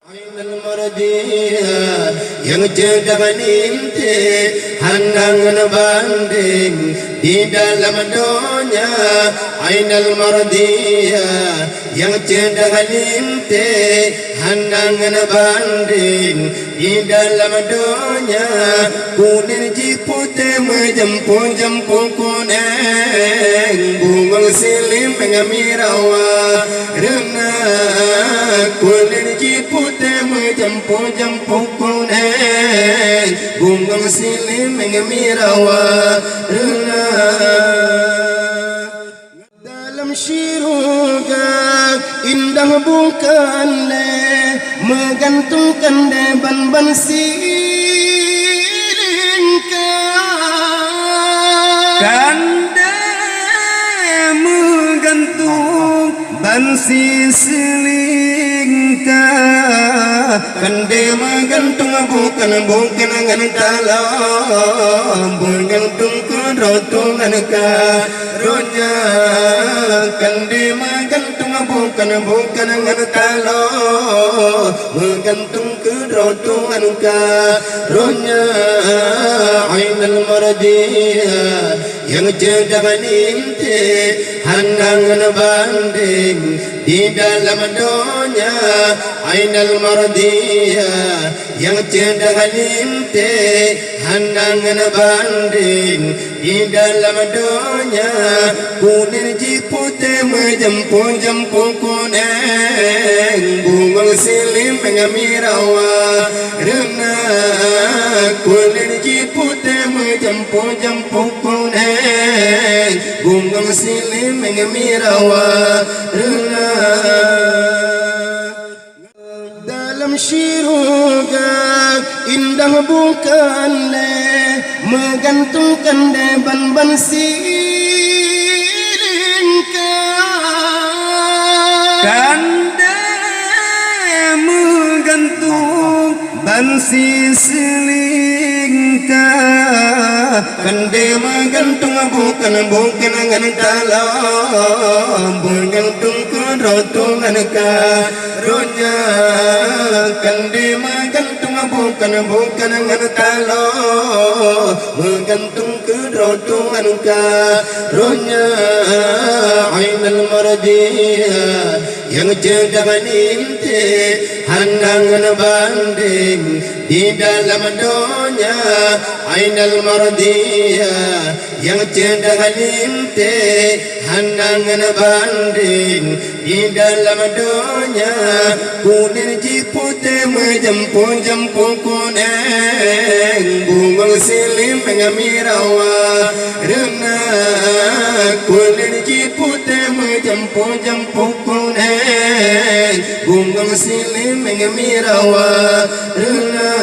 Ainal mardiya yang cedang inti handangan banding di dalam dunia. Ainal mardiya yang cedang inti handangan banding di dalam dunia. Kuning jipute menjemput kuning bunga silim mengamirawa rena kuning jipute menjemput kuning bunga silim mengamirawa rena. Dalam syurga indah bukannya menggantungkan deban-ban kanda menggantung bansi selingkah. Kande menggantung bukan dalam menggantung kerotungan karunya. Kande menggantung bukan dalam menggantung kerotungan karunya. Ainal mardiya yang cedang inti handangan banding di dalam dunia. Ainal mardiya yang cedang inti handangan banding di dalam dunia. Kuning jipute menjemput kuning bunga silim mengamirawa rena. Kuning jipute menjemput kuning bunga silim mengamirawa rena. Dalam syurga indah bukannya menggantungkan deban-ban kanda menggantung bansi selingkah. Kande menggantung bukan dalam menggantung kerotungan karunya. Kande menggantung bukan dalam menggantung kerotungan karunya. Ainal mardiya yang cedang inti handangan banding di dalam dunia. Ainal mardiya yang cedang inti handangan banding di dalam dunia. Kuning jipute menjemput kuning bunga silim mengamirawa rena. Kuning jipute menjemput kuning bunga silim mengamirawa rena.